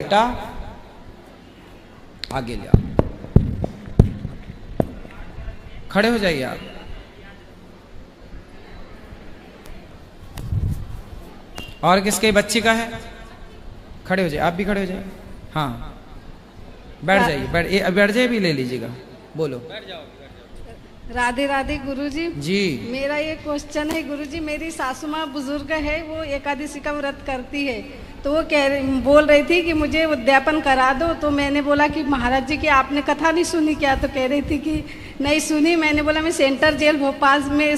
बेटा, आगे ले आओ, खड़े हो जाइए आप। और किसके बच्ची का है? खड़े हो जाइए, आप भी खड़े हो जाइए। हाँ बैठ जाइए, बैठ जाइए, भी ले लीजिएगा, बोलो। राधे राधे गुरुजी। जी मेरा ये क्वेश्चन है गुरुजी, मेरी सासू माँ बुजुर्ग है, वो एकादशी का व्रत करती है, तो वो बोल रही थी कि मुझे उद्यापन करा दो। तो मैंने बोला कि महाराज जी की आपने कथा नहीं सुनी क्या? तो कह रही थी कि नहीं सुनी। मैंने बोला मैं सेंट्रल जेल भोपाल में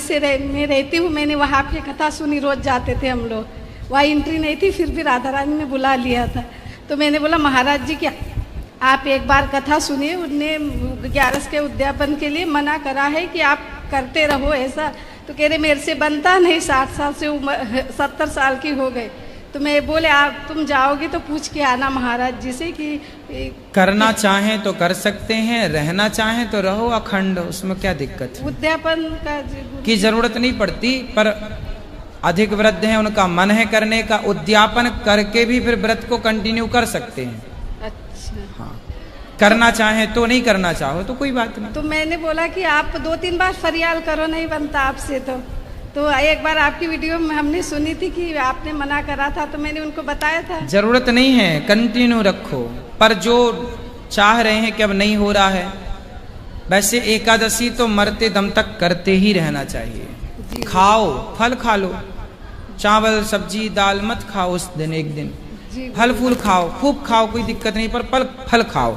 रहती हूँ, मैंने वहाँ की कथा सुनी, रोज जाते थे हम लोग, वहाँ एंट्री नहीं थी, फिर भी राधा रानी ने बुला लिया था। तो मैंने बोला महाराज जी क्या आप एक बार कथा सुनिए, उनने 11 के उद्यापन के लिए मना करा है कि आप करते रहो ऐसा। तो कह रहे मेरे से बनता नहीं, 60 साल से 70 साल की हो गए। तो मैं बोले आप तुम जाओगी तो पूछ के आना महाराज जी से कि करना चाहें तो कर सकते हैं, रहना चाहें तो रहो अखंड, उसमें क्या दिक्कत है? उद्यापन की जरूरत नहीं पड़ती, पर अधिक वृद्ध हैं, उनका मन है करने का, उद्यापन करके भी फिर व्रत को कंटिन्यू कर सकते हैं। अच्छा हाँ, करना चाहें तो, नहीं करना चाहो तो कोई बात नहीं। तो मैंने बोला कि आप 2-3 बार फरियाल करो, नहीं बनता आपसे। तो एक बार आपकी वीडियो में हमने सुनी थी कि आपने मना करा था, तो मैंने उनको बताया था। जरूरत नहीं है, कंटिन्यू रखो, पर जो चाह रहे हैं कि अब नहीं हो रहा है, वैसे एकादशी तो मरते दम तक करते ही रहना चाहिए। खाओ, फल खा लो, चावल सब्जी दाल मत खाओ उस दिन, एक दिन फल फूल खाओ, खूब खाओ, कोई दिक्कत नहीं, पर फल खाओ।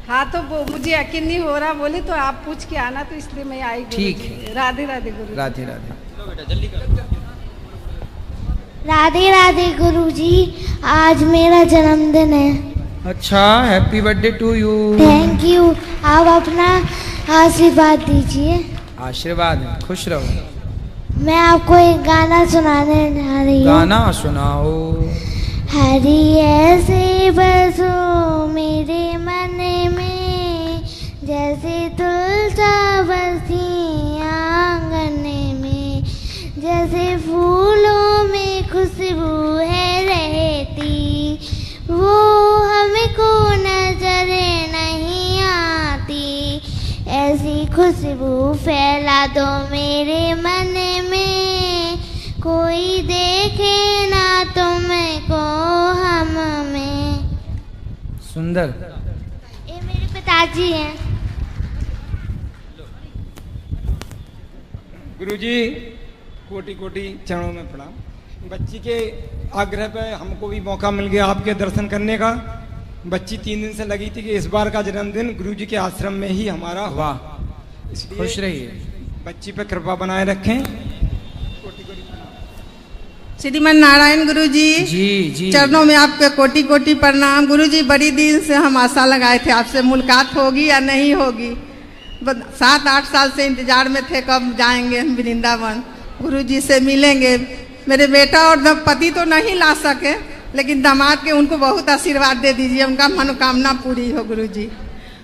हाँ तो वो मुझे यकीन नहीं हो रहा, बोले तो आप पूछ के आना, तो इसलिए मैं आई। ठीक है, राधे राधे गुरु। राधे राधे। राधे राधे गुरुजी, आज मेरा जन्मदिन है। अच्छा, happy birthday to you. Thank you. आप अपना आशीर्वाद दीजिए। आशीर्वाद, खुश रहो। मैं आपको एक गाना सुनाने जा रही हूँ। गाना सुनाओ। हरि ऐसे बसो मेरे मन में, जैसे तुलसा बसी आंगन में, जैसे फूलों में खुशबू है रहती, वो हमको नजर नहीं आती, ऐसी खुशबू फैला दो मेरे मन में, कोई देखे ना तुमको हम में। सुंदर। ये मेरे पिताजी हैं। गुरुजी कोटि कोटि चरणों में प्रणाम। बच्ची के आग्रह पे हमको भी मौका मिल गया आपके दर्शन करने का। बच्ची 3 दिन से लगी थी कि इस बार का जन्मदिन गुरुजी के आश्रम में ही हमारा हो। वाह, इसलिए खुश रहिए। बच्ची पे कृपा बनाए रखें। श्रीमन नारायण गुरुजी जी जी, चरणों में आपके कोटि कोटि प्रणाम। गुरुजी बड़ी दिन से हम आशा लगाए थे आपसे मुलाकात होगी या नहीं होगी, 7-8 साल से इंतजार में थे कब जाएंगे हम वृंदावन, गुरुजी से मिलेंगे। मेरे बेटा और पति तो नहीं ला सके, लेकिन दामाद के उनको बहुत आशीर्वाद दे दीजिए, उनका मनोकामना पूरी हो गुरुजी।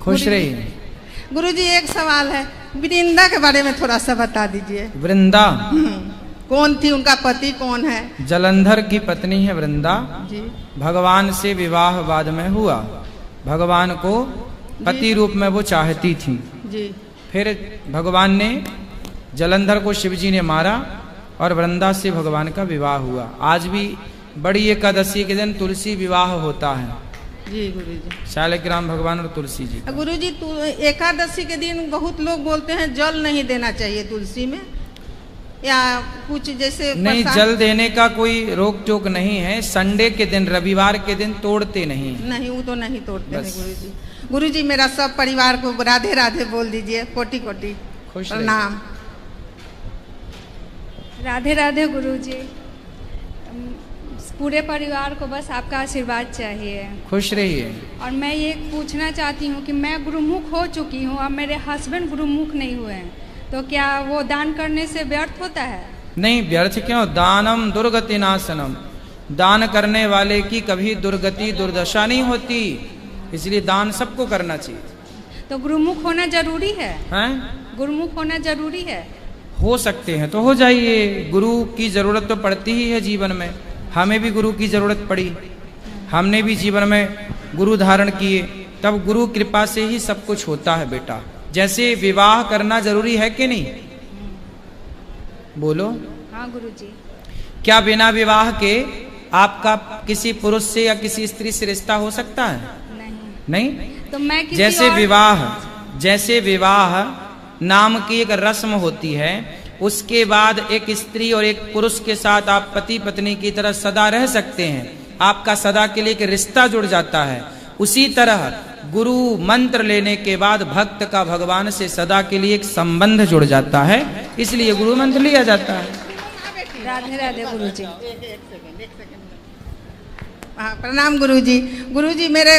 खुश रहिए। गुरुजी एक सवाल है, वृंदा के बारे में थोड़ा सा बता दीजिए। वृंदा कौन थी, उनका पति कौन है? जलंधर की पत्नी है वृंदा जी। भगवान से विवाह बाद में हुआ, भगवान को पति रूप में वो चाहती थी जी। फिर भगवान ने जलंधर को शिवजी ने मारा और वृंदा से भगवान का विवाह हुआ। आज भी बड़ी एकादशी के दिन तुलसी विवाह होता है। जी गुरुजी। शालिग्राम भगवान और तुलसी जी। गुरुजी एकादशी के दिन बहुत लोग बोलते हैं जल नहीं देना चाहिए तुलसी में, या कुछ जैसे नहीं, जल देने का कोई रोक टोक नहीं है। संडे के दिन, रविवार के दिन तोड़ते नहीं। नहीं, वो तो नहीं तोड़ते हैं गुरुजी। गुरुजी मेरा सब परिवार को राधे राधे बोल दीजिए, कोटि कोटि प्रणाम। राधे राधे गुरुजी, पूरे परिवार को बस आपका आशीर्वाद चाहिए। खुश रहिए। और मैं ये पूछना चाहती हूँ कि मैं गुरुमुख हो चुकी हूँ, अब मेरे हस्बैंड गुरुमुख नहीं हुए हैं, तो क्या वो दान करने से व्यर्थ होता है? नहीं, व्यर्थ क्यों, दानम दुर्गति नाशनम, दान करने वाले की कभी दुर्गति दुर्दशा नहीं होती, इसलिए दान सबको करना चाहिए। तो गुरुमुख होना जरूरी है? हैं? गुरुमुख होना जरूरी है? हो सकते हैं तो हो जाइए, गुरु की जरूरत तो पड़ती ही है जीवन में, हमें भी गुरु की जरूरत पड़ी, हमने भी जीवन में गुरु धारण किए, तब गुरु कृपा से ही सब कुछ होता है बेटा। जैसे विवाह करना जरूरी है कि नहीं, बोलो। हाँ गुरुजी। क्या बिना विवाह के आपका किसी पुरुष से या किसी स्त्री से रिश्ता हो सकता है? नहीं। तो मैं किसी जैसे विवाह नाम की एक रस्म होती है, उसके बाद एक स्त्री और एक पुरुष के साथ आप पति पत्नी की तरह सदा रह सकते हैं, आपका सदा के लिए एक रिश्ता जुड़ जाता है। उसी तरह गुरु मंत्र लेने के बाद भक्त का भगवान से सदा के लिए एक संबंध जुड़ जाता है, इसलिए गुरु मंत्र लिया जाता है। राधे राधे गुरुजी। हाँ, प्रणाम गुरुजी। गुरुजी मेरे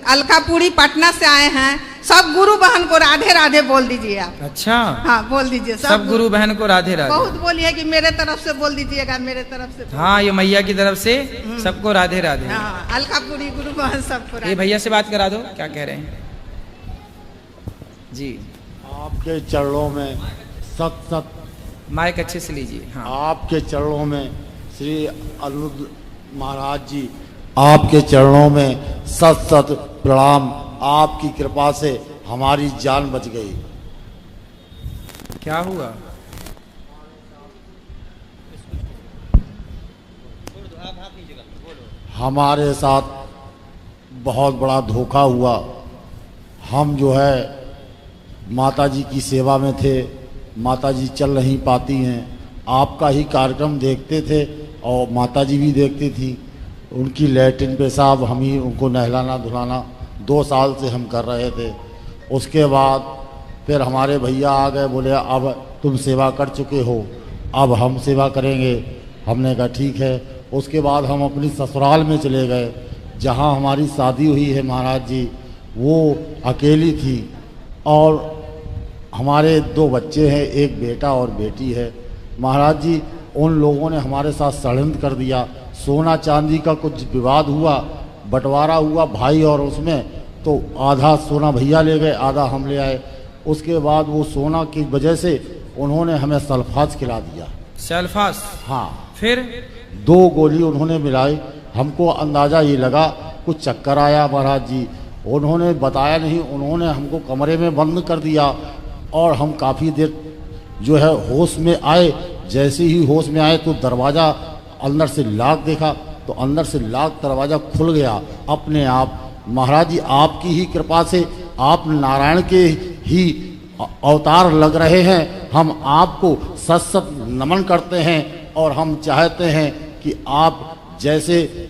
अलकापुरी पटना से आए हैं, सब गुरु बहन को राधे राधे बोल दीजिए आप। अच्छा, हाँ बोल दीजिए सब गुरु बहन को राधे राधे। बहुत बोलिए कि मेरे तरफ से बोल दीजिएगा, मेरे तरफ से। हाँ, ये मैया की तरफ से सबको राधे राधे। हाँ, अलकापुरी गुरु बहन सबको। ये भैया से बात करा दो, क्या कह रहे हैं जी। आपके चरणों में सत सत, माइक अच्छे से लीजिए। हाँ, आपके चरणों में श्री अनिरुद्ध महाराज जी, आपके चरणों में सत सत प्रणाम। आपकी कृपा से हमारी जान बच गई। क्या हुआ? हमारे साथ बहुत बड़ा धोखा हुआ। हम जो है माता जी की सेवा में थे, माता जी चल नहीं पाती हैं, आपका ही कार्यक्रम देखते थे और माता जी भी देखती थी। उनकी लैट्रिन पेशाब हम ही उनको नहलाना धुलाना 2 साल से हम कर रहे थे। उसके बाद फिर हमारे भैया आ गए, बोले अब तुम सेवा कर चुके हो, अब हम सेवा करेंगे। हमने कहा ठीक है। उसके बाद हम अपनी ससुराल में चले गए, जहाँ हमारी शादी हुई है महाराज जी, वो अकेली थी और हमारे 2 बच्चे हैं, एक बेटा और बेटी है। महाराज जी उन लोगों ने हमारे साथ षड्यंत्र कर दिया। सोना चांदी का कुछ विवाद हुआ, बंटवारा हुआ भाई और उसमें, तो आधा सोना भैया ले गए, आधा हम ले आए। उसके बाद वो सोना की वजह से उन्होंने हमें सल्फास खिला दिया। सल्फास? हाँ। फिर 2 गोली उन्होंने मिलाई। हमको अंदाज़ा ये लगा कुछ चक्कर आया महाराज जी। उन्होंने बताया नहीं, उन्होंने हमको कमरे में बंद कर दिया और हम काफ़ी देर जो है होश में आए। जैसे ही होश में आए तो दरवाज़ा अंदर से लॉक देखा, तो अंदर से लॉक दरवाज़ा खुल गया अपने आप। महाराज जी आपकी ही कृपा से, आप नारायण के ही अवतार लग रहे हैं। हम आपको सत सत नमन करते हैं और हम चाहते हैं कि आप जैसे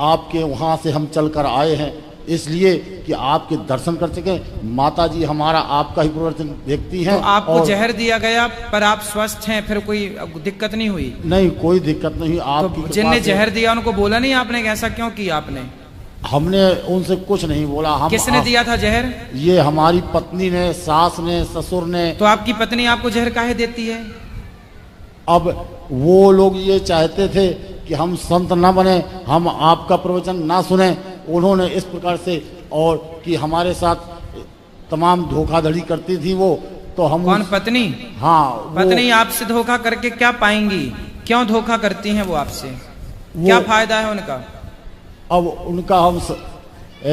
आपके वहाँ से हम चलकर आए हैं, इसलिए कि आपके दर्शन कर सकें। माता जी हमारा आपका ही प्रवचन देखती हैं। तो आपको जहर दिया गया पर आप स्वस्थ हैं, फिर कोई दिक्कत नहीं हुई? नहीं, कोई दिक्कत नहीं। आपकी तो जिनने जहर दिया उनको बोला नहीं आपने, ऐसा क्यों किया आपने? हमने उनसे कुछ नहीं बोला। हम किसने दिया था जहर? ये हमारी पत्नी ने, सास ने, ससुर ने। तो आपकी पत्नी आपको जहर काहे देती है? अब वो लोग ये चाहते थे कि हम संत न बने, हम आपका प्रवचन ना सुने। उन्होंने इस प्रकार से, और कि हमारे साथ तमाम धोखाधड़ी करती थी वो, तो हम। कौन? पत्नी? हाँ। पत्नी आपसे धोखा करके क्या पाएंगी? क्यों धोखा करती हैं वो आपसे? क्या फायदा है उनका? अब उनका हम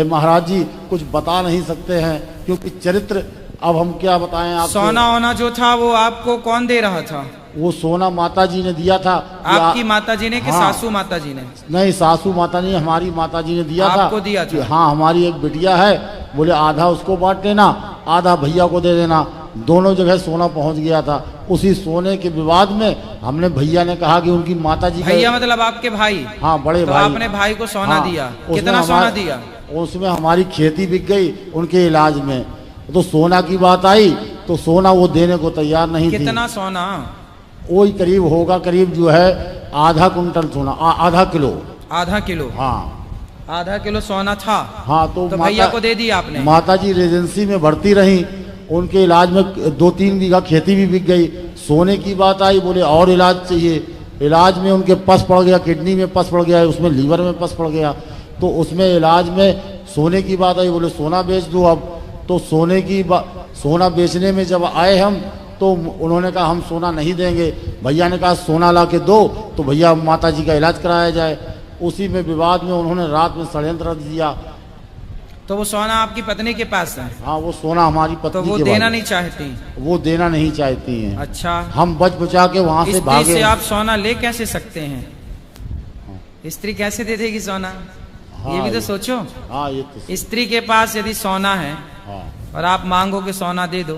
महाराज जी कुछ बता नहीं सकते हैं, क्योंकि चरित्र अब हम क्या बताएं आपको। सोना ओना जो था वो आपको कौन दे रहा था? वो सोना माता जी ने दिया था। आपकी माता जी ने कि हाँ, सासू माता जी ने? नहीं, सासू माता ने, हमारी माता जी ने दिया था। आपको दिया था? हाँ, हमारी एक बिटिया है, बोले आधा उसको बांट देना, आधा भैया को दे देना। दोनों जगह सोना पहुंच गया था। उसी सोने के विवाद में हमने, भैया ने कहा कि उनकी माता जी, भैया मतलब आपके भाई? हाँ, बड़े तो भाई। आपने भाई को सोना हाँ, दिया? कितना सोना दिया? उसमें हमारी खेती बिक गई उनके इलाज में। तो सोना की बात आई तो सोना वो देने को तैयार नहीं थी। कितना सोना? वही करीब होगा, करीब जो है आधा कुंटल सोना, आधा किलो। आधा किलो? हाँ, आधा किलो सोना था। हाँ। तो भैया को दे दिया आपने? माता जी रेजेंसी में भर्ती रही, उनके इलाज में 2-3 बीघा खेती भी बिक गई। सोने की बात आई, बोले और इलाज चाहिए। इलाज में उनके पस पड़ गया, किडनी में पस पड़ गया, उसमें लीवर में पस पड़ गया। तो उसमें इलाज में सोने की बात आई, बोले सोना बेच दो अब। तो सोना बेचने में जब आए हम, तो उन्होंने कहा हम सोना नहीं देंगे। भैया ने कहा सोना ला के दो, तो भैया माता जी का इलाज कराया जाए। उसी में विवाद में उन्होंने रात में षड्यंत्र दिया। तो वो सोना आपकी पत्नी के पास है? हाँ, वो सोना हमारी पत्नी तो वो के देना पास। नहीं चाहती? वो देना नहीं चाहती हैं। अच्छा, हम बच बचा के वहां से स्त्री भागे। से आप सोना ले कैसे सकते हैं? स्त्री कैसे दे देगी सोना? हाँ, ये भी तो सोचो। हाँ, ये तो स्त्री के पास यदि सोना है हाँ, और आप मांगो कि सोना दे दो,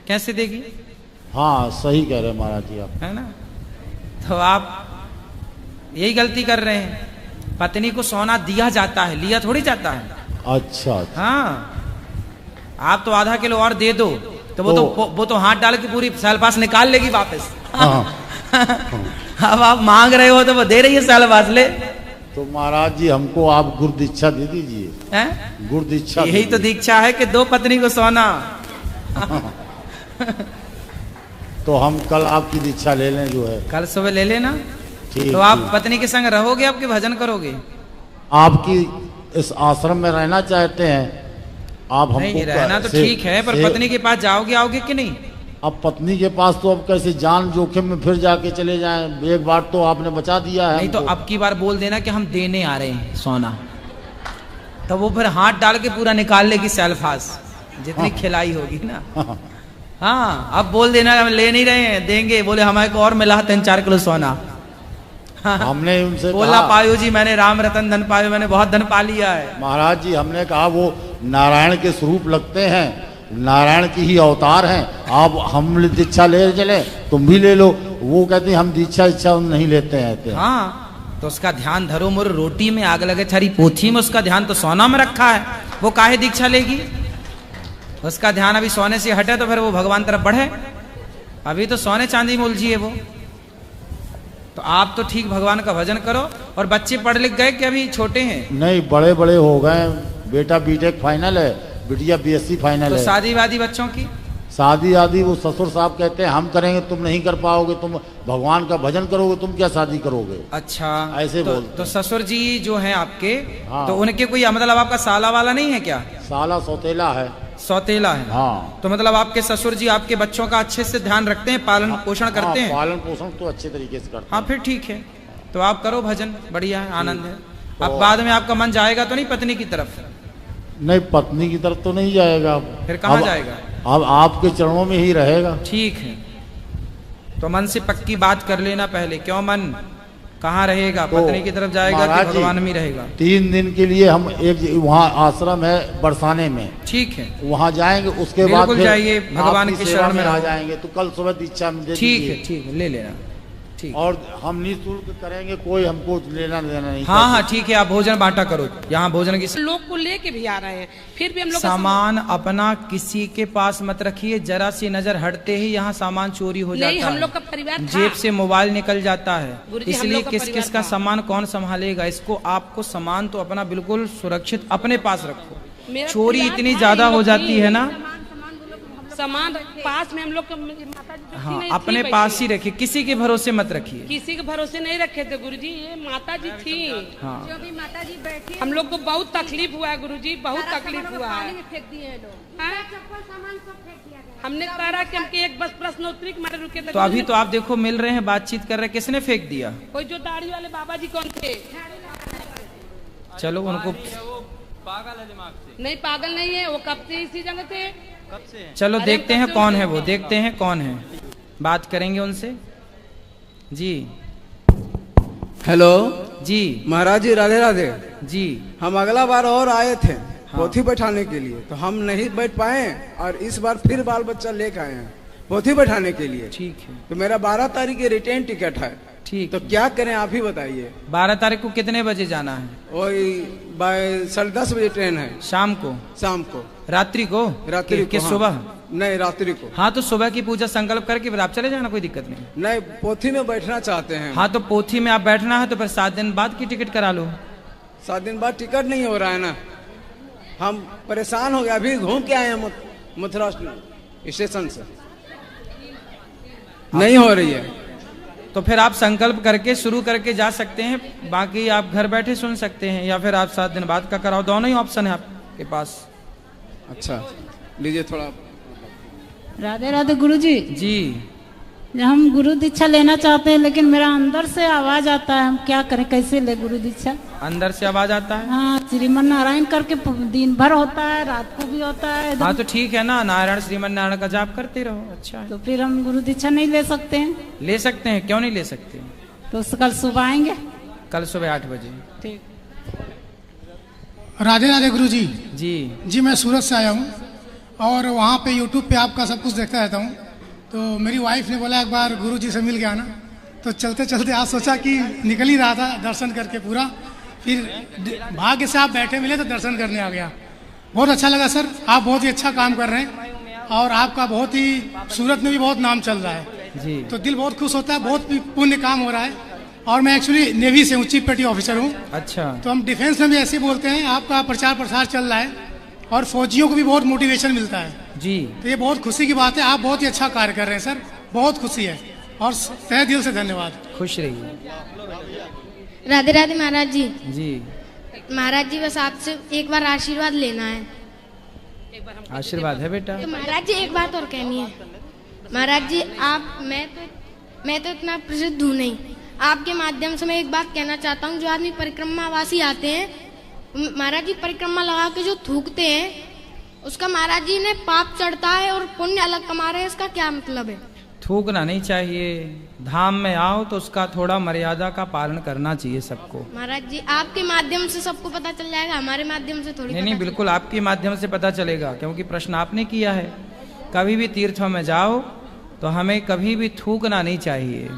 कैसे देगी? हाँ, सही कह रहे हैं महाराज जी आप, है ना? तो आप यही गलती कर रहे हैं। पत्नी को सोना दिया जाता है, लिया थोड़ी जाता है। अच्छा, अच्छा। हाँ, आप तो आधा किलो और दे दो तो वो तो हाथ डाल के पूरी सालपास निकाल लेगी वापस। हाँ। अब आप मांग रहे हो तो वो दे रही है सालपास ले। तो महाराज जी हमको आप गुरु दीक्षा दे दीजिए। हैं? गुरु दीक्षा यही तो दीक्षा है कि दो पत्नी को सोना। तो हम कल आपकी दीक्षा ले लें जो है। कल सुबह ले लेना। ठीक, तो आप ठीक। पत्नी के संग रहोगे, आपके भजन करोगे? आपकी इस आश्रम में रहना चाहते हैं आप? हमको नहीं, रहना तो ठीक है, पर पत्नी के पास जाओगे, आओगे कि नहीं? अब पत्नी के पास तो अब कैसे जान जोखिम में फिर जाके चले जाएं? एक बार तो आपने बचा दिया है। नहीं तो अब की बार बोल देना कि हम देने आ रहे हैं सोना, तो वो फिर हाथ डाल के पूरा निकाल लेगी सेल्फास, जितनी खिलाई होगी ना। हाँ, अब बोल देना हम ले नहीं रहे हैं, देंगे। बोले हमारे को और मिला 3-4 किलो सोना। हमने उनसे बोला कहा, पायो जी मैंने राम रतन धन पायो, मैंने बहुत धन पा लिया है। महाराज जी हमने कहा वो नारायण के स्वरूप लगते हैं, नारायण की ही अवतार हैं। आप हम दीक्षा ले चले, तुम भी ले लो। वो कहते हैं हम दीक्षा इच्छा नहीं लेते हैं। हाँ, तो उसका ध्यान धरो मुर रोटी में आग लगे थारी पोथी में, उसका ध्यान तो सोना में रखा है। वो काहे दीक्षा लेगी? उसका ध्यान अभी सोने से हटे तो फिर वो भगवान तरफ बढ़े। अभी तो सोने चांदी में उलझी है वो। तो आप तो ठीक भगवान का भजन करो। और बच्चे पढ़ लिख गए कि अभी छोटे हैं? नहीं, बड़े बड़े हो गए। बेटा बीटेक फाइनल है, बिटिया बीएससी फाइनल तो है। शादी वादी बच्चों की? शादी आदि वो ससुर साहब कहते हैं हम करेंगे, तुम नहीं कर पाओगे, तुम भगवान का भजन करोगे, तुम क्या शादी करोगे? अच्छा, ऐसे तो, बोलते तो ससुर जी जो हैं आपके, हाँ। तो उनके कोई मतलब आपका साला वाला नहीं है क्या? साला सौतेला है। सौतेला है? हाँ। तो मतलब आपके ससुर जी आपके बच्चों का अच्छे से ध्यान रखते हैं, पालन पोषण करते हैं? पालन पोषण तो अच्छे तरीके से करते हाँ, हैं। फिर ठीक है। तो आप करो भजन, बढ़िया है, आनंद है। अब बाद में आपका मन जाएगा तो नहीं पत्नी की तरफ? नहीं, पत्नी की तरफ तो नहीं जाएगा। फिर कहाँ अब- जाएगा? अब आपके चरणों में ही रहेगा। ठीक है, तो मन से पक्की बात कर लेना पहले। क्यों मन कहाँ रहेगा? तो पत्नी की तरफ जाएगा कि महाराज जी, भगवान में रहेगा? 3 दिन के लिए हम एक वहाँ आश्रम है बरसाने में, ठीक है, वहाँ जाएंगे। उसके बाद बिल्कुल फिर जाइए, भगवान आपकी के सेवा शरण में आ रहो। जाएंगे। तो कल सुबह दीक्षा में दे ठीक दीजिए। है, ठीक है, ले लेना। ठीक। और हम निःशुल्क करेंगे, कोई हमको लेना देना नहीं। हाँ हाँ, ठीक है, आप भोजन बांटा करो। यहाँ भोजन की लोग को लेके भी आ रहे हैं, फिर भी हम लोग सामान अपना किसी के पास मत रखिए। जरा सी नजर हटते ही यहाँ सामान चोरी हो जाता नहीं, है। हम लोग का परिवार था। जेब से मोबाइल निकल जाता है। गुरुजी, हम इसलिए लोग का किस परिवार किस का था। सामान कौन संभालेगा इसको? आपको सामान तो अपना बिल्कुल सुरक्षित अपने पास रखो। मेरा चोरी परिवार इतनी था, ज्यादा इन हो लोग जाती की। है ना। सामान पास में हम लोग का माता जी जो थी हाँ, नहीं, अपने थी पास बैठी। ही रखिए, किसी के भरोसे मत रखिए। किसी के भरोसे नहीं रखे थे गुरुजी, ये माता जी थी। हाँ, जो भी माता जी बैठी हम लोग को बहुत तकलीफ हुआ है गुरुजी, बहुत तकलीफ हुआ है। फेंक दिए हैं लोग। हाँ? सामान सब फेंक दिया गया। हमने कहा कि हमके एक बस प्रश्न उत्तरी के मारे रुके थे। तो अभी तो आप देखो मिल रहे हैं, बातचीत कर रहे हैं, किसने फेंक दिया? कोई जो दाढ़ी वाले बाबा जी कौन थे? चलो उनको, नहीं, पागल नहीं है वो, कब से इसी जगह थे। चलो अरे देखते हम हैं कब से कौन है उनसे- वो, देखते हैं कौन है, बात करेंगे उनसे। जी हेलो जी महाराज जी, राधे राधे। जी। हम अगला बार और आए थे पोथी बैठाने के लिए, तो हम नहीं बैठ पाए और इस बार फिर बाल बच्चा लेकर आए हैं पोथी बैठाने के लिए। ठीक है, तो मेरा 12 तारीख की रिटर्न टिकट है। ठीक। तो क्या करें आप ही बताइए। 12 तारीख को कितने बजे जाना है? वही 10:30 बजे ट्रेन है, शाम को? शाम को, रात्रि को? रात्रि को। कि हाँ। सुबह? नहीं, रात्रि को। हाँ, तो सुबह की पूजा संकल्प करके फिर आप चले जाना, कोई दिक्कत नहीं। नहीं, पोथी में बैठना चाहते हैं। हाँ, तो पोथी में आप बैठना है तो फिर 7 दिन बाद की टिकट करा लो। 7 दिन बाद टिकट नहीं हो रहा है ना, हम परेशान हो गए। अभी घूम के आए हैं मथुरा स्टेशन से, नहीं हो रही है। तो फिर आप संकल्प करके शुरू करके जा सकते हैं, बाकी आप घर बैठे सुन सकते हैं, या फिर आप 7 दिन बाद का कराओ। दोनों ही ऑप्शन है आपके पास। अच्छा, लीजिए थोड़ा। राधे राधे गुरुजी। जी। हम गुरु दीक्षा लेना चाहते हैं, लेकिन मेरा अंदर से आवाज आता है, हम क्या करें, कैसे ले गुरु दीक्षा? अंदर से आवाज आता है? हाँ, श्रीमन नारायण करके दिन भर होता है, रात को भी होता है। हाँ तो ठीक है ना, नारायण श्रीमन नारायण का जाप करते रहो, अच्छा है। तो फिर हम गुरु दीक्षा नहीं ले सकते हैं? ले सकते हैं, क्यों नहीं ले सकते? तो कल सुबह आएंगे? कल सुबह 8 बजे। ठीक। राधे राधे गुरु जी। जी मैं सूरत से आया हूँ और वहाँ पे यूट्यूब पे आपका सब कुछ देखता रहता हूँ। तो मेरी वाइफ ने बोला एक बार गुरु जी से मिल गया ना, तो चलते चलते आज सोचा कि निकल ही रहा था दर्शन करके पूरा, फिर भाग्य से आप बैठे मिले तो दर्शन करने आ गया। बहुत अच्छा लगा सर, आप बहुत ही अच्छा काम कर रहे हैं और आपका बहुत ही सूरत में भी बहुत नाम चल रहा है जी। तो दिल बहुत खुश होता है, बहुत पुण्य काम हो रहा है। और मैं एक्चुअली नेवी से हूँ, चीफ पेटी ऑफिसर हूँ। अच्छा। तो हम डिफेंस में भी ऐसे बोलते हैं, आपका प्रचार प्रसार चल रहा है और फौजियों को भी बहुत मोटिवेशन मिलता है जी। तो ये बहुत खुशी की बात है, आप बहुत ही अच्छा कार्य कर रहे हैं सर, बहुत खुशी है और तहे दिल से धन्यवाद। खुश रहिए। राधे राधे महाराज जी। जी महाराज जी बस आपसे एक बार आशीर्वाद लेना है। आशीर्वाद है बेटा। तो महाराज जी एक बात और कहनी है। महाराज जी आप मैं तो इतना प्रसिद्ध हूँ नहीं, आपके माध्यम से मैं एक बात कहना चाहता हूँ। जो आदमी परिक्रमावासी आते हैं, महाराज जी परिक्रमा लगा के जो थूकते हैं, उसका महाराज जी ने पाप चढ़ता है और पुण्य अलग कमा रहे हैं, इसका क्या मतलब है? थूकना नहीं चाहिए, धाम में आओ तो उसका थोड़ा मर्यादा का पालन करना चाहिए सबको। महाराज जी आपके माध्यम से सबको पता चल जाएगा, हमारे माध्यम से थोड़ी। नहीं, बिल्कुल आपके माध्यम से पता चलेगा, क्योंकि प्रश्न आपने किया है। कभी भी तीर्थों में जाओ तो हमें कभी भी थूकना नहीं चाहिए,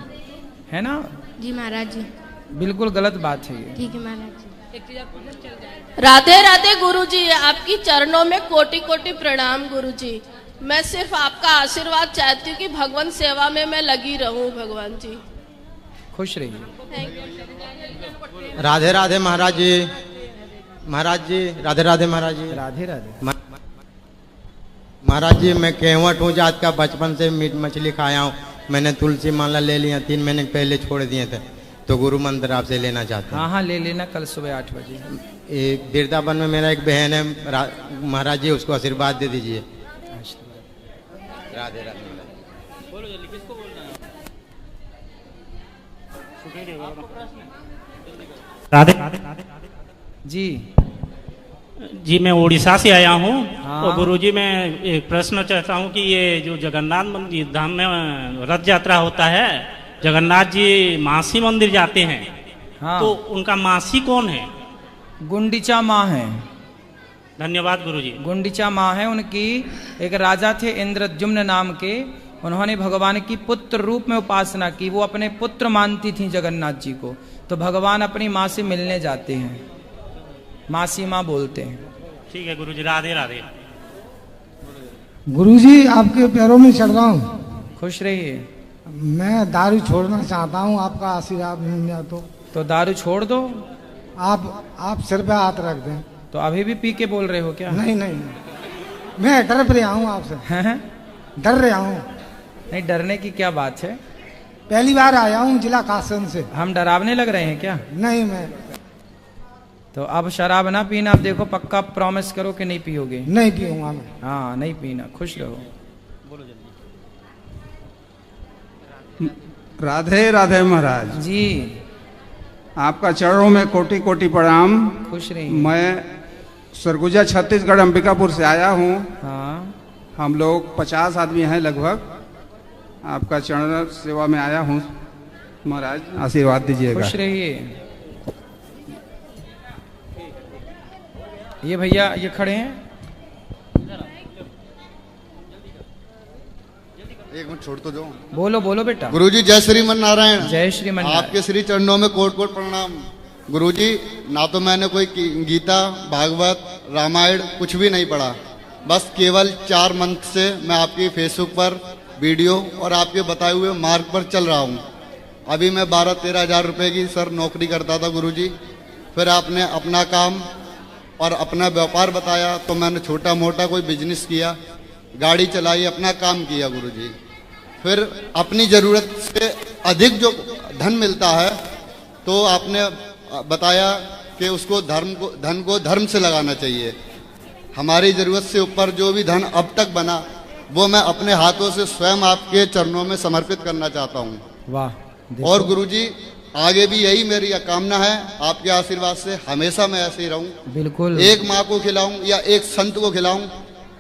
है ना? जी महाराज जी। बिल्कुल गलत बात है ये। ठीक है महाराज जी। राधे राधे गुरुजी, आपकी चरणों में कोटि कोटि प्रणाम गुरुजी। मैं सिर्फ आपका आशीर्वाद चाहती हूँ कि भगवान सेवा में मैं लगी रहूं। भगवान जी खुश रहिए। राधे राधे महाराज जी। महाराज जी राधे राधे महाराज जी। राधे राधे महाराज जी। मैं केवट हूँ जात का, बचपन से मीट मछली खाया हूँ। मैंने तुलसी माला ले लिया, 3 महीने पहले छोड़ दिए थे, तो गुरु मंत्र आपसे लेना चाहते हैं। हाँ ले लेना, कल सुबह 8 बजे। वृंदावन में मेरा एक बहन है, महाराज जी उसको आशीर्वाद दे दीजिए। राधे राधे। बोलो जल्दी, किसको बोलना है? राधे जी मैं उड़ीसा से आया हूँ। हाँ। तो गुरुजी मैं एक प्रश्न चाहता हूँ कि ये जो जगन्नाथ मंदिर धाम में रथ यात्रा होता है, जगन्नाथ जी मासी मंदिर जाते हैं। हाँ। तो उनका मासी कौन है? गुंडीचा माँ है। धन्यवाद गुरुजी। गुंडीचा माँ है उनकी। एक राजा थे इंद्रद्युम्न नाम के, उन्होंने भगवान की पुत्र रूप में उपासना की। वो अपने पुत्र मानती थी जगन्नाथ जी को, तो भगवान अपनी माँ से मिलने जाते हैं, मासी माँ बोलते हैं। ठीक है गुरुजी, राधे राधे। गुरुजी आपके पैरों में चढ़ रहा हूँ। खुश रहिए। मैं दारू छोड़ना चाहता हूँ, आपका आशीर्वाद मिल जाए तो दारू छोड़ दो। आप सिर पे हाथ रख दें। तो अभी भी पी के बोल रहे हो क्या? नहीं, मैं डर रहा हूँ आपसे। डर रहा हूँ। नहीं, डरने की क्या बात है? पहली बार आया हूँ जिला कासन से। हम डरावने लग रहे हैं क्या? नहीं, मैं तो अब शराब ना पीना। आप देखो, पक्का प्रॉमिस करो कि नहीं पियोगे। नहीं पीऊंगा मैं। हाँ नहीं पीना, खुश रहो। बोलो जल्दी। राधे राधे महाराज जी। आपका चरणों में कोटि कोटि प्रणाम। खुश रहिए। मैं सरगुजा छत्तीसगढ़ अंबिकापुर से आया हूँ। हाँ। हम लोग 50 आदमी हैं लगभग। आपका चरण सेवा में आया हूँ महाराज, आशीर्वाद दीजिएगा। खुश रहिए। ये भैया ये खड़े हैं। एक मिनट छोड़ तो दो। बोलो बोलो बेटा। गुरुजी जय श्रीमन नारायण। जय श्रीमन नारायण। आपके श्री चरणों में कोट कोट प्रणाम। गुरुजी ना तो मैंने कोई गीता, भागवत, रामायण कुछ भी नहीं पढ़ा, बस केवल 4 मंथ से मैं आपकी फेसबुक पर वीडियो और आपके बताए हुए मार्ग पर चल रहा हूँ। अभी मैं 12-13 हज़ार रुपये की सर नौकरी करता था गुरुजी। फिर आपने अपना काम और अपना व्यापार बताया, तो मैंने छोटा मोटा कोई बिजनेस किया, गाड़ी चलाई, अपना काम किया गुरुजी। फिर अपनी ज़रूरत से अधिक जो धन मिलता है, तो आपने बताया कि उसको धन को धर्म से लगाना चाहिए। हमारी ज़रूरत से ऊपर जो भी धन अब तक बना, वो मैं अपने हाथों से स्वयं आपके चरणों में समर्पित करना चाहता हूँ। वाह। और गुरुजी आगे भी यही मेरी कामना है, आपके आशीर्वाद से हमेशा मैं ऐसे ही रहूं। बिल्कुल। एक माँ को खिलाऊं या एक संत को खिलाऊं,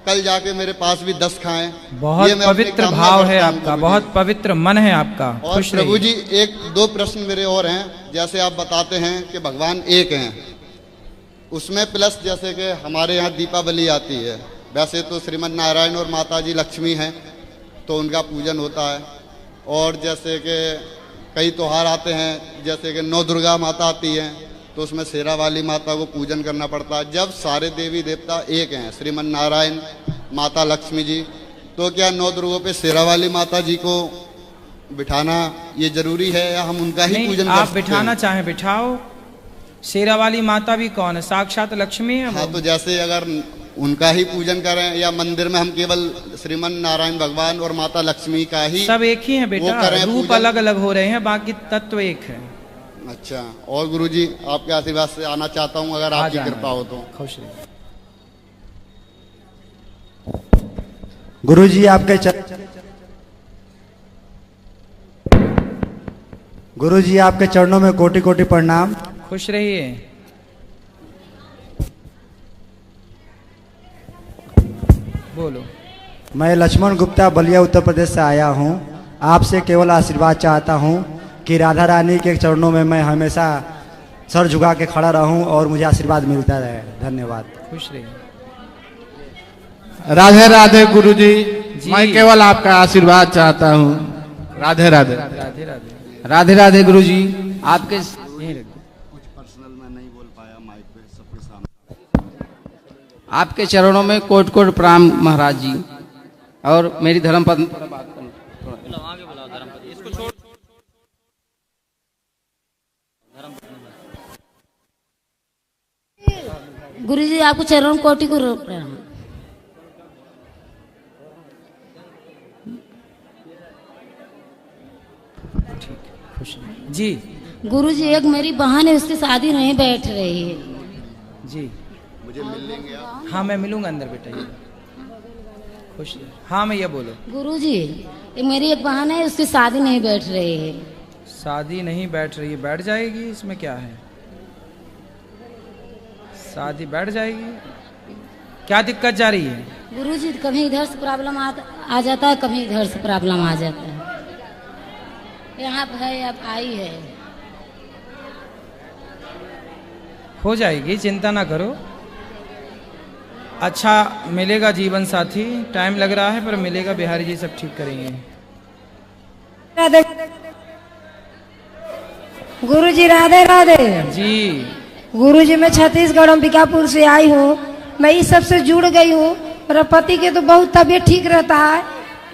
कल जाके मेरे पास भी 10 खाएं। बहुत पवित्र भाव है आपका, बहुत पवित्र मन है आपका। और प्रभु जी एक दो प्रश्न मेरे और हैं। जैसे आप बताते हैं कि भगवान एक हैं, उसमें प्लस जैसे कि हमारे यहाँ दीपावली आती है, वैसे तो श्रीमन नारायण और माता जी लक्ष्मी हैं तो उनका पूजन होता है। और जैसे कि कई त्योहार आते हैं, जैसे कि नौ दुर्गा माता आती हैं तो उसमें शेरा वाली माता को पूजन करना पड़ता है। जब सारे देवी देवता एक हैं, श्रीमन नारायण, माता लक्ष्मी जी, तो क्या नौ दुर्गों पे शेरा वाली माता जी को बिठाना ये जरूरी है या हम उनका ही पूजन कर आप सकते हैं? बिठाना चाहें बिठाओ। शेरा वाली माता भी कौन है? साक्षात लक्ष्मी है। हाँ, तो जैसे अगर उनका ही पूजन करें या मंदिर में हम केवल श्रीमन नारायण भगवान और माता लक्ष्मी का ही, सब एक ही है बेटा, रूप अलग अलग हो रहे हैं, बाकी तत्व एक है। अच्छा। और गुरुजी आपके आशीर्वाद से आना चाहता हूँ, अगर आपकी कृपा हो तो। खुश रहिए। गुरुजी आपके गुरुजी आपके चरणों में कोटि कोटि प्रणाम। खुश रहिए। बोलो। मैं लक्ष्मण गुप्ता बलिया उत्तर प्रदेश से आया हूँ। आपसे केवल आशीर्वाद चाहता हूँ कि राधा रानी के चरणों में मैं हमेशा सर झुका के खड़ा रहूं और मुझे आशीर्वाद मिलता रहे। धन्यवाद। खुश रहिए। राधे राधे गुरुजी, मैं केवल आपका आशीर्वाद चाहता हूँ। राधे राधे। राधे राधे। राधे राधे गुरुजी, आपके कुछ पर्सनल मैं नहीं बोल पाया माइक पे सबके सामने। आपके चरणों में कोट कोट प्रणाम महाराज जी। और मेरी धर्मपत्नी गुरुजी आपको चरण कोटि को प्रणाम। जी। गुरुजी एक मेरी बहन है, उसकी शादी नहीं बैठ रही है। जी। मुझे मिल लेंगे आप? हाँ मैं मिलूंगा अंदर बेटा। ये खुश रहिए। हाँ मैं ये बोलो। गुरुजी ये मेरी एक बहन है, उसकी शादी नहीं बैठ रही है। शादी नहीं बैठ रही है? बैठ जाएगी, इसमें क्या है, शादी बैठ जाएगी। क्या दिक्कत जा रही है? गुरुजी कभी इधर से प्रॉब्लम आ जाता है, कभी इधर से प्रॉब्लम आ जाता है। यहाँ है अब आई है। हो जाएगी, चिंता ना करो। अच्छा मिलेगा जीवन साथी, टाइम लग रहा है पर मिलेगा। बिहारी जी सब ठीक करेंगे। गुरुजी राधे राधे जी। गुरुजी मैं छत्तीसगढ़ अंबिकापुर से आई हूँ। मैं इस सब से जुड़ गई हूँ। मेरा पति के तो बहुत तबीयत ठीक रहता है,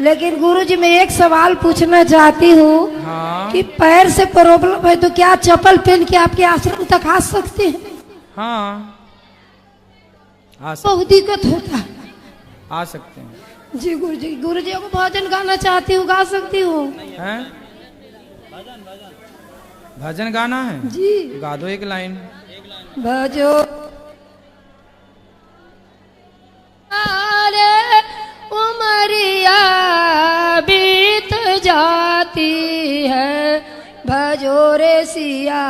लेकिन गुरुजी मैं एक सवाल पूछना चाहती हूँ। हाँ। कि पैर से प्रॉब्लम है तो क्या चप्पल पहन के आपके आश्रम तक आ सकते हैं? हाँ बहुत दिक्कत होता है। आ सकते हैं। जी गुरुजी, गुरुजी को भजन गाना चाहती हूँ, गा सकती हूँ? हैं? भजन गाना है? जी। गा दो एक लाइन। भजो अरे उमरिया बीत जाती है, भजो रे सिया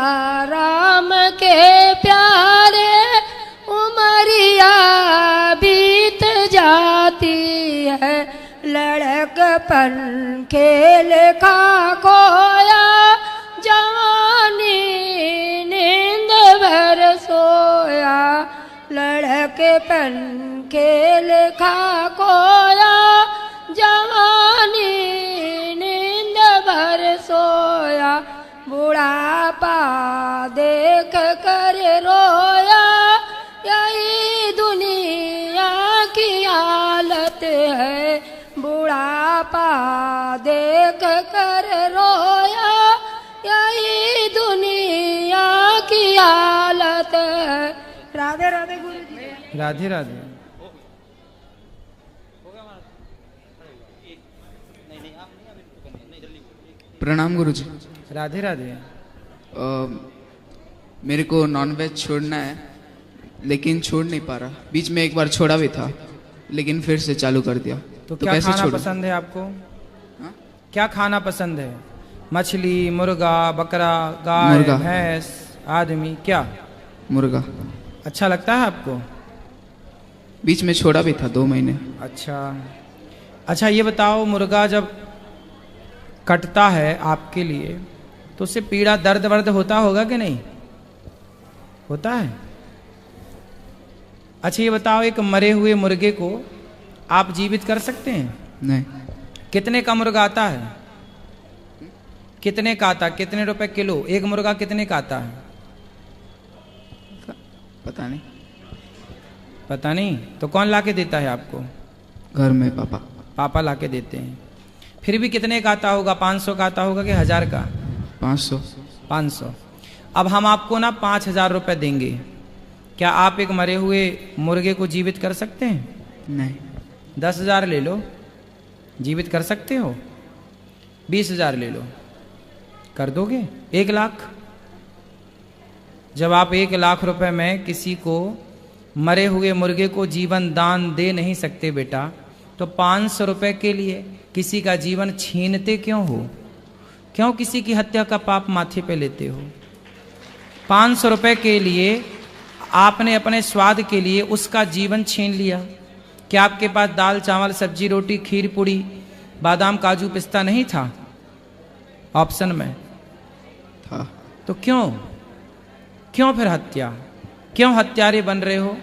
राम के प्यारे। उमरिया बीत जाती है, लड़कपन खेल का खोया, जवानी नींद भर सोया। लड़कपन खेल का खोया, जवानी नींद भर सोया। बुढ़ापा देख कर रोया, यही दुनिया की हालत है। बुढ़ापा देख कर रोया, यही दुनिया की हालत है। राधे राधे गुरुजी। राधे राधे। प्रणाम गुरुजी। राधे राधे। मेरे को नॉनवेज छोड़ना है लेकिन छोड़ नहीं पा रहा। बीच में एक बार छोड़ा भी था लेकिन फिर से चालू कर दिया। तो क्या कैसे खाना छोड़ूं? पसंद है आपको? क्या खाना पसंद है? मछली, मुर्गा, बकरा, गाय, मुर्गा। भैंस, आदमी, क्या? मुर्गा। अच्छा लगता है आपको? बीच में छोड़ा भी था 2 महीने। अच्छा ये बताओ, मुर्गा जब कटता है आपके लिए तो उससे पीड़ा, दर्द वर्द होता होगा कि नहीं होता है? अच्छा ये बताओ, एक मरे हुए मुर्गे को आप जीवित कर सकते हैं? नहीं। कितने का मुर्गा आता है? कितने का आता? कितने रुपए किलो? एक मुर्गा कितने का आता है? पता नहीं। पता नहीं? तो कौन लाके देता है आपको? घर में पापा। पापा लाके देते हैं। फिर भी कितने का आता होगा? 500 का आता होगा कि 1000 का? 500। 500। अब हम आपको ना 5000 रुपए देंगे, क्या आप एक मरे हुए मुर्गे को जीवित कर सकते हैं? नहीं। 10,000 ले लो, जीवित कर सकते हो? 20,000 ले लो, कर दोगे? 1 लाख? जब आप 1 लाख रुपए में किसी को, मरे हुए मुर्गे को जीवन दान दे नहीं सकते बेटा, तो 500 रुपए के लिए किसी का जीवन छीनते क्यों हो? क्यों किसी की हत्या का पाप माथे पे लेते हो? 500 रुपए के लिए आपने अपने स्वाद के लिए उसका जीवन छीन लिया। क्या आपके पास दाल चावल सब्जी रोटी खीर पूड़ी बादाम काजू पिस्ता नहीं था ऑप्शन में? था। तो क्यों फिर हत्या? क्यों हत्यारे बन रहे हो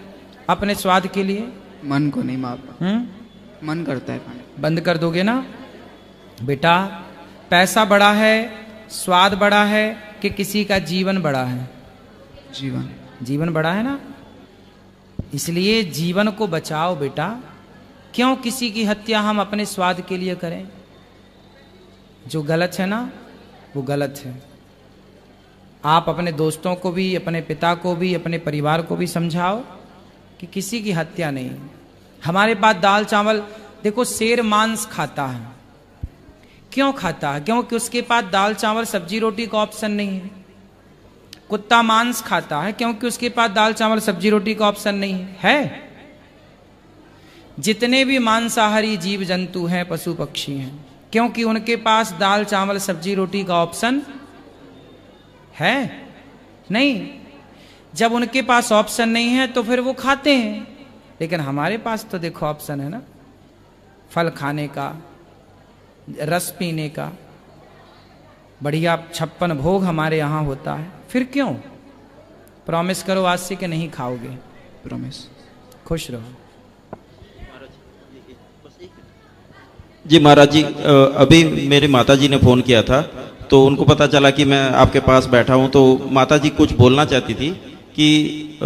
अपने स्वाद के लिए? मन को नहीं मारता। मन करता है खाने। बंद कर दोगे ना बेटा? पैसा बड़ा है, स्वाद बड़ा है कि किसी का जीवन बड़ा है? जीवन बड़ा है ना। इसलिए जीवन को बचाओ बेटा। क्यों किसी की हत्या हम अपने स्वाद के लिए करें? जो गलत है ना वो गलत है। आप अपने दोस्तों को भी, अपने पिता को भी, अपने परिवार को भी समझाओ कि किसी की हत्या नहीं। हमारे पास दाल चावल, देखो शेर मांस खाता है, क्यों खाता है? क्योंकि उसके पास दाल चावल सब्जी रोटी का ऑप्शन नहीं है। कुत्ता मांस खाता है क्योंकि उसके पास दाल चावल सब्जी रोटी का ऑप्शन नहीं है। जितने भी मांसाहारी जीव जंतु हैं, पशु पक्षी हैं, क्योंकि उनके पास दाल चावल सब्जी रोटी का ऑप्शन है नहीं। जब उनके पास ऑप्शन नहीं है तो फिर वो खाते हैं। लेकिन हमारे पास तो देखो ऑप्शन है ना, फल खाने का, रस पीने का, बढ़िया 56 भोग हमारे यहाँ होता है। फिर क्यों? प्रॉमिस करो आज से कि नहीं खाओगे। प्रॉमिस। खुश रहो। जी महाराज जी, अभी मेरी माता जी ने फ़ोन किया था तो उनको पता चला कि मैं आपके पास बैठा हूं, तो माता जी कुछ बोलना चाहती थी कि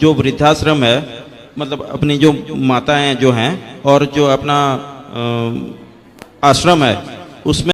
जो वृद्धाश्रम है, मतलब अपनी जो माताएं जो हैं और जो अपना आश्रम है उसमें